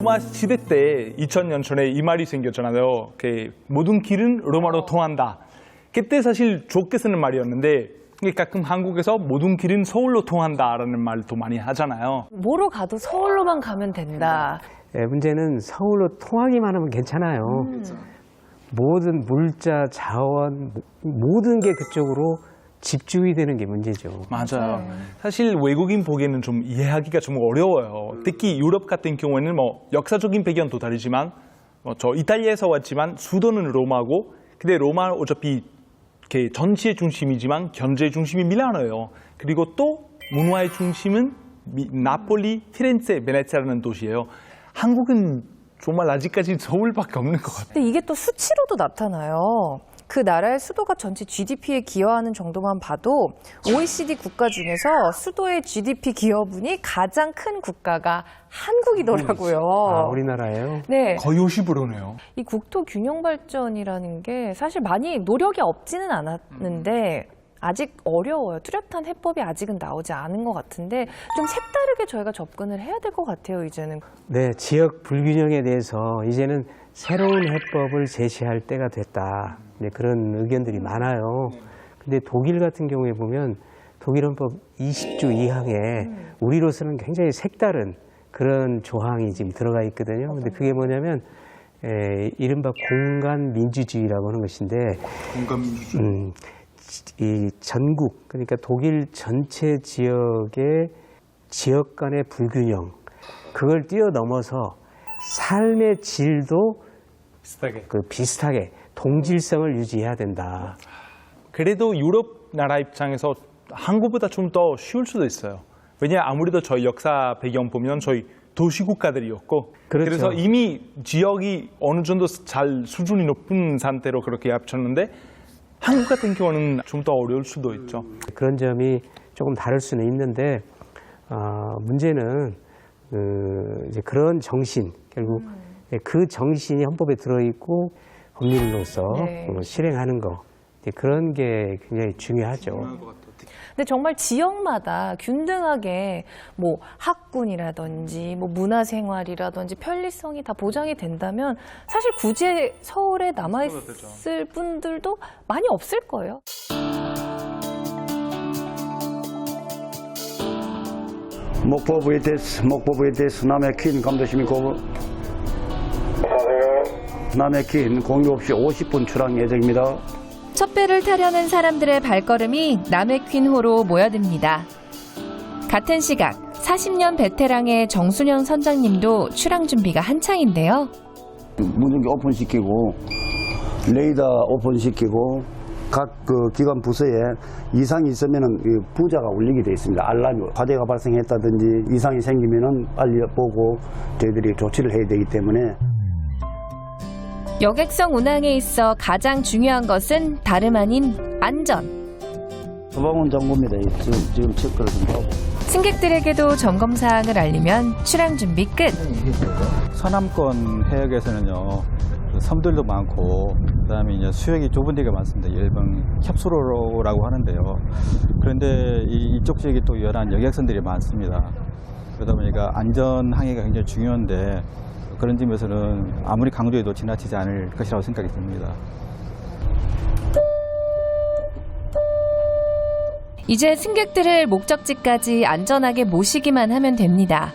로마 시대 때 2000년 전에 이 말이 생겼잖아요. 모든 길은 로마로 통한다. 그때 사실 좋게 쓰는 말이었는데 가끔 한국에서 모든 길은 서울로 통한다라는 말도 많이 하잖아요. 뭐로 가도 서울로만 가면 된다. 네, 문제는 서울로 통하기만 하면 괜찮아요. 모든 물자, 자원, 모든 게 그쪽으로 집중이 되는 게 문제죠. 맞아요. 사실 외국인 보기에는 좀 이해하기가 좀 어려워요. 특히 유럽 같은 경우에는 역사적인 배경도 다르지만 저 이탈리아에서 왔지만 수도는 로마고 근데 로마 어차피 전치의 중심이지만 경제의 중심이 밀라노예요. 그리고 또 문화의 중심은 나폴리, 피렌체, 베네치아라는 도시예요. 한국은 정말 아직까지 서울밖에 없는 것 같아요. 근데 이게 또 수치로도 나타나요. 그 나라의 수도가 전체 GDP에 기여하는 정도만 봐도 OECD 국가 중에서 수도의 GDP 기여분이 가장 큰 국가가 한국이더라고요. 아, 우리나라예요? 네. 거의 50%네요. 이 국토 균형 발전이라는 게 사실 많이 노력이 없지는 않았는데 아직 어려워요. 뚜렷한 해법이 아직은 나오지 않은 것 같은데 좀 색다르게 저희가 접근을 해야 될 것 같아요, 이제는. 네, 지역 불균형에 대해서 이제는 새로운 해법을 제시할 때가 됐다. 네, 그런 의견들이 많아요. 근데 독일 같은 경우에 보면 독일 헌법 20조 2항에 우리로서는 굉장히 색다른 그런 조항이 지금 들어가 있거든요. 근데 그게 뭐냐면 이른바 공간 민주주의라고 하는 것인데 공간 민주주의. 이 전국, 그러니까 독일 전체 지역의 지역 간의 불균형, 그걸 뛰어넘어서 삶의 질도 비슷하게 동질성을 유지해야 된다. 그래도 유럽 나라 입장에서 한국보다 좀 더 쉬울 수도 있어요. 왜냐 아무래도 저희 역사 배경 보면 저희 도시국가들이었고 그렇죠. 그래서 이미 지역이 어느 정도 잘 수준이 높은 상태로 그렇게 합쳤는데 한국 같은 경우는 좀 더 어려울 수도 있죠. 그런 점이 조금 다를 수는 있는데 문제는 이제 그런 정신, 결국 그 정신이 헌법에 들어있고 법률로서 실행하는 거, 그런 게 굉장히 중요하죠. 근데 정말 지역마다 균등하게 학군이라든지 문화생활이라든지 편리성이 다 보장이 된다면 사실 굳이 서울에 남아있을 분들도 많이 없을 거예요. 목포 VTS 남해 퀸 감도시민고 남해 퀸 공유 없이 50분 출항 예정입니다. 첫 배를 타려는 사람들의 발걸음이 남해 퀸호로 모여듭니다. 같은 시각 40년 베테랑의 정순영 선장님도 출항 준비가 한창인데요. 무전기 오픈시키고 레이더 오픈시키고 각 기관 부서에 이상이 있으면은 부자가 울리게 되어 있습니다. 알람이 화재가 발생했다든지 이상이 생기면은 빨리 보고 저희들이 조치를 해야 되기 때문에. 여객선 운항에 있어 가장 중요한 것은 다름 아닌 안전. 소방원 점검입니다. 지금 체크를 좀 하고. 승객들에게도 점검 사항을 알리면 출항 준비 끝. 서남권 해역에서는요 섬들도 많고 그다음에 이제 수역이 좁은 데가 많습니다. 일본 협수로라고 하는데요. 그런데 이쪽 지역이 또 유연한 여객선들이 많습니다. 그러다 보니까 안전 항해가 굉장히 중요한데 그런 점에서는 아무리 강조해도 지나치지 않을 것이라고 생각이 듭니다. 이제 승객들을 목적지까지 안전하게 모시기만 하면 됩니다.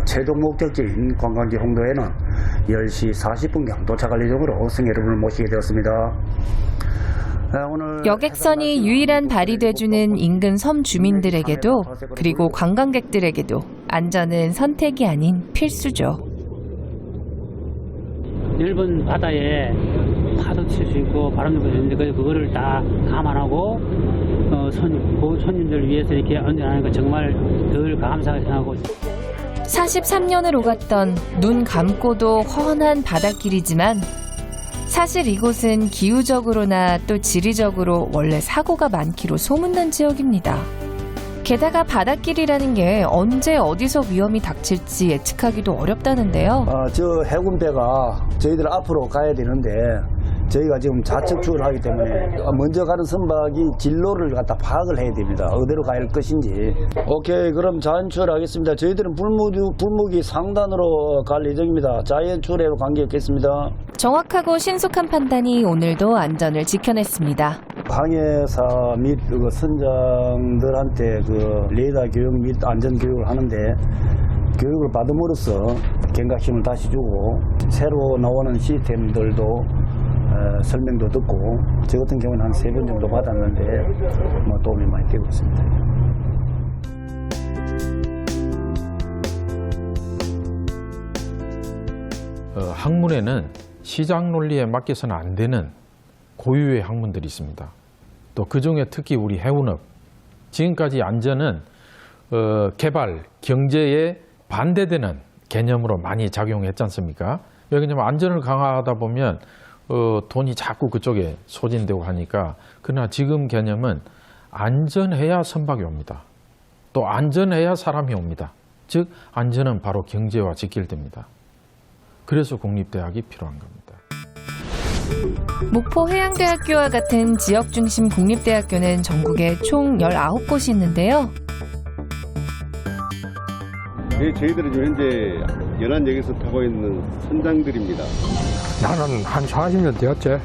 최종 목적지인 관광지 홍도에는 10시 40분경 도착할 예정으로 승객 여러분을 모시게 되었습니다. 오늘 여객선이 유일한 발이 돼주는 인근 섬 주민들에게도 그리고 관광객들에게도 안전은 선택이 아닌 필수죠. 넓은 바다에 파도 칠 수 있고 바람도 불 수 있는데 그거를 다 감안하고 손님들 위해서 이렇게 안전하는 거 정말 늘 감사하게 생각하고 43년을 오갔던 눈 감고도 훤한 바닷길이지만 사실 이곳은 기후적으로나 또 지리적으로 원래 사고가 많기로 소문난 지역입니다. 게다가 바닷길이라는 게 언제 어디서 위험이 닥칠지 예측하기도 어렵다는데요. 저 해군배가 저희들 앞으로 가야 되는데 저희가 지금 좌측 추월을 하기 때문에 먼저 가는 선박이 진로를 갖다 파악을 해야 됩니다. 어디로 가야 할 것인지. 오케이, 그럼 자연 추월하겠습니다. 저희들은 불무기 상단으로 갈 예정입니다. 자연 추월에 관계없겠습니다. 정확하고 신속한 판단이 오늘도 안전을 지켜냈습니다. 항해사 및 그 선장들한테 그 레이더 교육 및 안전 교육을 하는데 교육을 받음으로써 경각심을 다시 주고 새로 나오는 시스템들도 설명도 듣고 저 같은 경우는 한 3번 정도 받았는데 뭐 도움이 많이 되고 있습니다. 학문에는 시장 논리에 맡겨서는 안 되는 고유의 학문들이 있습니다. 또 그중에 특히 우리 해운업, 지금까지 안전은 개발, 경제에 반대되는 개념으로 많이 작용했지 않습니까? 왜냐하면 안전을 강화하다 보면 돈이 자꾸 그쪽에 소진되고 하니까. 그러나 지금 개념은 안전해야 선박이 옵니다. 또 안전해야 사람이 옵니다. 즉 안전은 바로 경제와 직결됩니다. 그래서 국립대학이 필요한 겁니다. 목포 해양대학교와 같은 지역 중심 국립대학교는 전국에 총 19곳이 있는데요. 네, 저희들은 현재 연안역에서 타고 있는 선장들입니다. 나는 한 40년 되었지.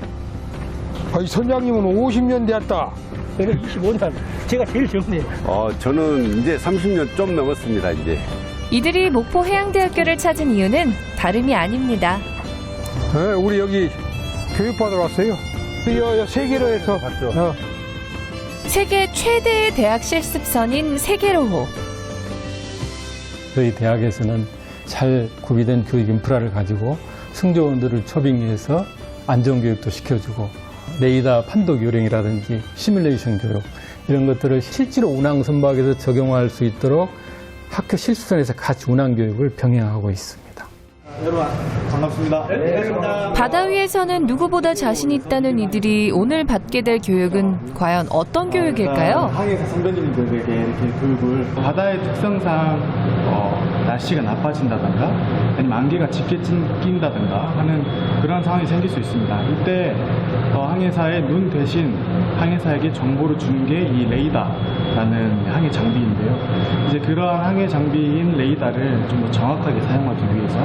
아니, 선장님은 50년 되었다. 제가 25년, 제가 제일 젊네요. 저는 이제 30년 좀 넘었습니다, 이제. 이들이 목포 해양대학교를 찾은 이유는 다름이 아닙니다. 네, 우리 여기 교육받으러 왔어요. 세계로 해서. 세계 최대의 대학 실습선인 세계로호. 저희 대학에서는 잘 구비된 교육 인프라를 가지고 승조원들을 초빙해서 안전교육도 시켜주고 레이더 판독 요령이라든지 시뮬레이션 교육 이런 것들을 실제로 운항 선박에서 적용할 수 있도록 학교 실습선에서 같이 운항 교육을 병행하고 있습니다. 여러분 반갑습니다. 바다 위에서는 누구보다 자신 있다는 이들이 오늘 받게 될 교육은 과연 어떤 교육일까요? 항해사 선배님들에게 이렇게 교육을 바다의 특성상 날씨가 나빠진다든가 아니면 안개가 짙게 낀다든가 하는 그런 상황이 생길 수 있습니다. 이때 항해사의 눈 대신 항해사에게 정보를 주는 게 이 레이더라는 항해 장비인데요. 이제 그러한 항해 장비인 레이더를 좀 더 정확하게 사용하기 위해서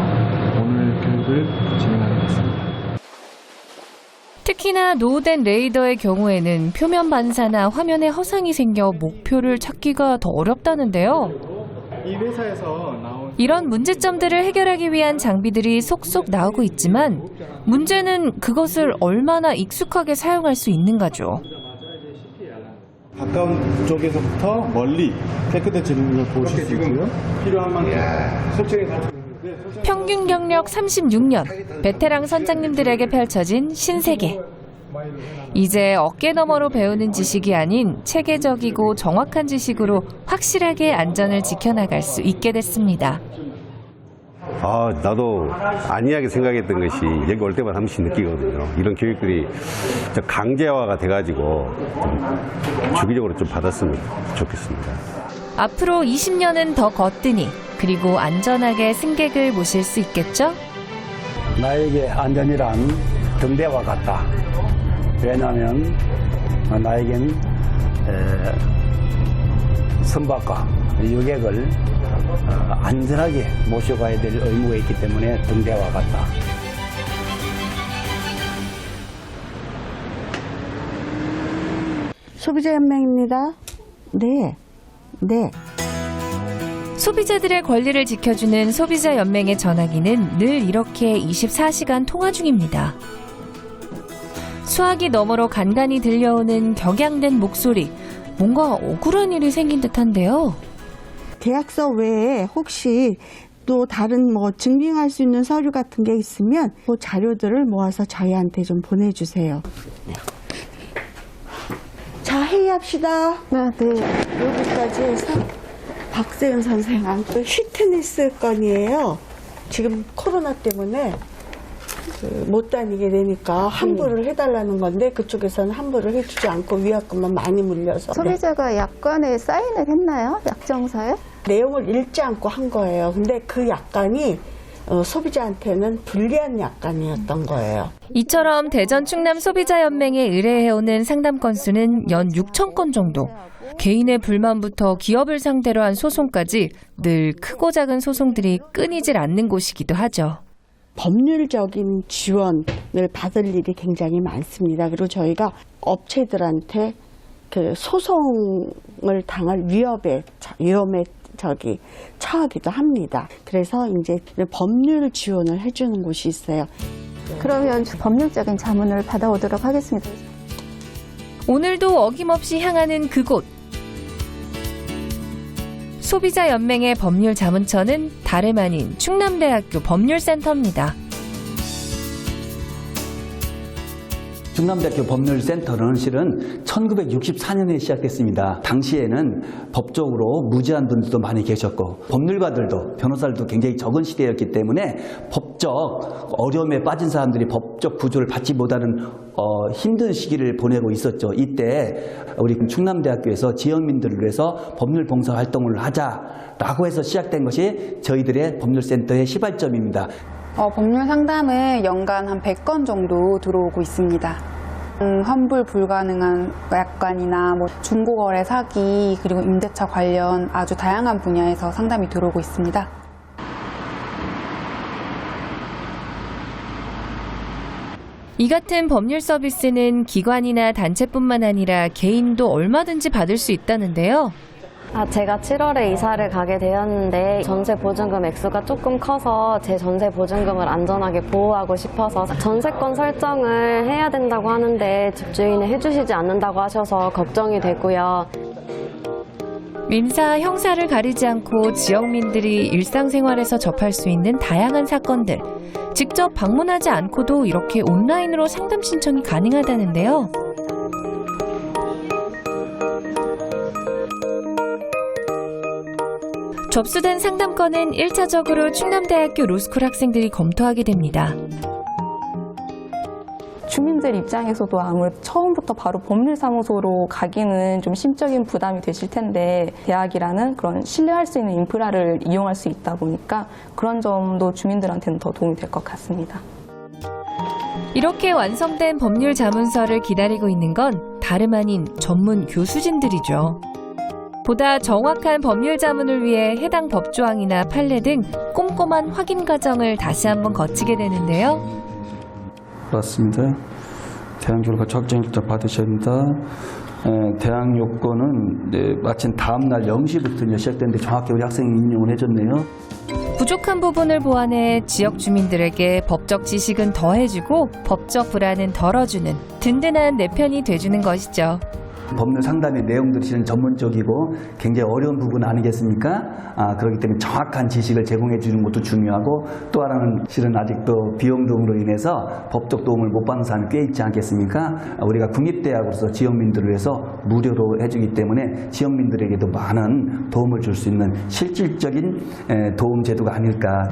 오늘 교육을 진행하게 됐습니다. 특히나 노후된 레이더의 경우에는 표면 반사나 화면에 허상이 생겨 목표를 찾기가 더 어렵다는데요. 이 회사에서 나온 이런 문제점들을 해결하기 위한 장비들이 속속 나오고 있지만 문제는 그것을 얼마나 익숙하게 사용할 수 있는가죠. 가까운 쪽에서부터 멀리 깨끗해지는 걸 보실 수 있고요. 필요한 만큼 설정해서 평균 경력 36년, 베테랑 선장님들에게 펼쳐진 신세계. 이제 어깨너머로 배우는 지식이 아닌 체계적이고 정확한 지식으로 확실하게 안전을 지켜나갈 수 있게 됐습니다. 나도 안이하게 생각했던 것이 여기 올 때마다 한 번씩 느끼거든요. 이런 교육들이 강제화가 돼가지고 좀 주기적으로 좀 받았으면 좋겠습니다. 앞으로 20년은 더 걷더니 그리고 안전하게 승객을 모실 수 있겠죠? 나에게 안전이란 등대와 같다. 왜냐하면 나에겐 선박과 유객을 안전하게 모셔가야 될 의무가 있기 때문에 등대와 같다. 소비자연맹입니다. 네. 소비자들의 권리를 지켜주는 소비자연맹의 전화기는 늘 이렇게 24시간 통화 중입니다. 수화기 너머로 간간히 들려오는 격양된 목소리, 뭔가 억울한 일이 생긴 듯한데요. 계약서 외에 혹시 또 다른 증빙할 수 있는 서류 같은 게 있으면 그 자료들을 모아서 저희한테 좀 보내주세요. 자, 회의합시다. 네. 여기까지 해서 박세윤 선생한테 휘트니스 건이에요. 지금 코로나 때문에 못 다니게 되니까 환불을 해달라는 건데 그쪽에서는 환불을 해주지 않고 위약금만 많이 물려서. 소비자가 약관에 사인을 했나요? 약정서에? 내용을 읽지 않고 한 거예요. 근데 그 약관이 소비자한테는 불리한 약관이었던 거예요. 이처럼 대전 충남 소비자연맹에 의뢰해오는 상담 건수는 연 6천 건 정도. 개인의 불만부터 기업을 상대로 한 소송까지 늘 크고 작은 소송들이 끊이질 않는 곳이기도 하죠. 법률적인 지원을 받을 일이 굉장히 많습니다. 그리고 저희가 업체들한테 그 소송을 당할 위험에 처하기도 합니다. 그래서 이제 법률 지원을 해주는 곳이 있어요. 그러면 법률적인 자문을 받아오도록 하겠습니다. 오늘도 어김없이 향하는 그곳. 소비자연맹의 법률자문처는 다름 아닌 충남대학교 법률센터입니다. 충남대학교 법률센터는 실은 1964년에 시작됐습니다. 당시에는 법적으로 무지한 분들도 많이 계셨고 법률가들도 변호사들도 굉장히 적은 시대였기 때문에 법적 어려움에 빠진 사람들이 법적 구조를 받지 못하는 힘든 시기를 보내고 있었죠. 이때 우리 충남대학교에서 지역민들을 위해서 법률 봉사 활동을 하자라고 해서 시작된 것이 저희들의 법률센터의 시발점입니다. 법률 상담은 연간 한 100건 정도 들어오고 있습니다. 환불 불가능한 약관이나 중고거래 사기 그리고 임대차 관련 아주 다양한 분야에서 상담이 들어오고 있습니다. 이 같은 법률 서비스는 기관이나 단체뿐만 아니라 개인도 얼마든지 받을 수 있다는데요. 제가 7월에 이사를 가게 되었는데 전세 보증금 액수가 조금 커서 제 전세 보증금을 안전하게 보호하고 싶어서 전세권 설정을 해야 된다고 하는데 집주인이 해주시지 않는다고 하셔서 걱정이 되고요. 민사, 형사를 가리지 않고 지역민들이 일상생활에서 접할 수 있는 다양한 사건들. 직접 방문하지 않고도 이렇게 온라인으로 상담 신청이 가능하다는데요. 접수된 상담건은 1차적으로 충남대학교 로스쿨 학생들이 검토하게 됩니다. 주민들 입장에서도 아무래도 처음부터 바로 법률사무소로 가기는 좀 심적인 부담이 되실 텐데 대학이라는 그런 신뢰할 수 있는 인프라를 이용할 수 있다 보니까 그런 점도 주민들한테는 더 도움이 될 것 같습니다. 이렇게 완성된 법률자문서를 기다리고 있는 건 다름 아닌 전문 교수진들이죠. 보다 정확한 법률 자문을 위해 해당 법조항이나 판례 등 꼼꼼한 확인 과정을 다시 한번 거치게 되는데요. 맞습니다. 대항 결과 확정일자 받으셔야 합니다. 대항 요건은 마침 다음날 0시부터 시작되는데 정확히 우리 학생이 인용을 해줬네요. 부족한 부분을 보완해 지역 주민들에게 법적 지식은 더해주고 법적 불안은 덜어주는 든든한 내 편이 돼주는 것이죠. 법률 상담의 내용들이 실은 전문적이고 굉장히 어려운 부분 아니겠습니까? 그렇기 때문에 정확한 지식을 제공해 주는 것도 중요하고 또 하나는 실은 아직도 비용 등으로 인해서 법적 도움을 못 받는 사람이 꽤 있지 않겠습니까? 우리가 국립대학으로서 지역민들을 위해서 무료로 해주기 때문에 지역민들에게도 많은 도움을 줄 수 있는 실질적인 도움 제도가 아닐까.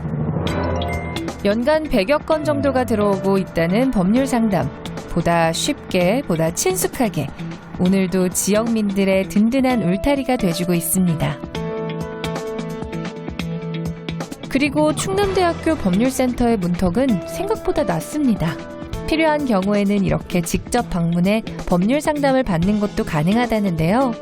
연간 100여 건 정도가 들어오고 있다는 법률 상담. 보다 쉽게, 보다 친숙하게 오늘도 지역민들의 든든한 울타리가 돼주고 있습니다. 그리고 충남대학교 법률센터의 문턱은 생각보다 낮습니다. 필요한 경우에는 이렇게 직접 방문해 법률 상담을 받는 것도 가능하다는데요.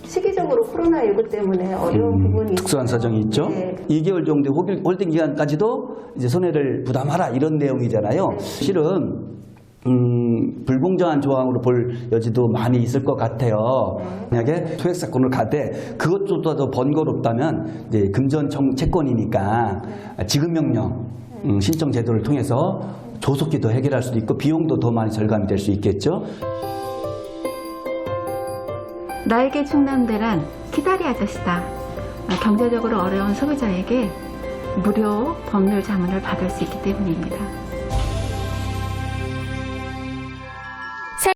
시기적으로 코로나19 때문에 어려운 부분이 특수한 사정이 있죠. 네. 2개월 정도 홀딩 기간까지도 이제 손해를 부담하라 이런 내용이잖아요. 실은 불공정한 조항으로 볼 여지도 많이 있을 것 같아요. 만약에 소액 사건을 가되 그것조차 더 번거롭다면 이제 금전 채권이니까 지급 명령 신청 제도를 통해서 조속히 더 해결할 수도 있고 비용도 더 많이 절감이 될 수 있겠죠. 나에게 충남대란 키다리 아저씨다. 경제적으로 어려운 소비자에게 무료 법률 자문을 받을 수 있기 때문입니다.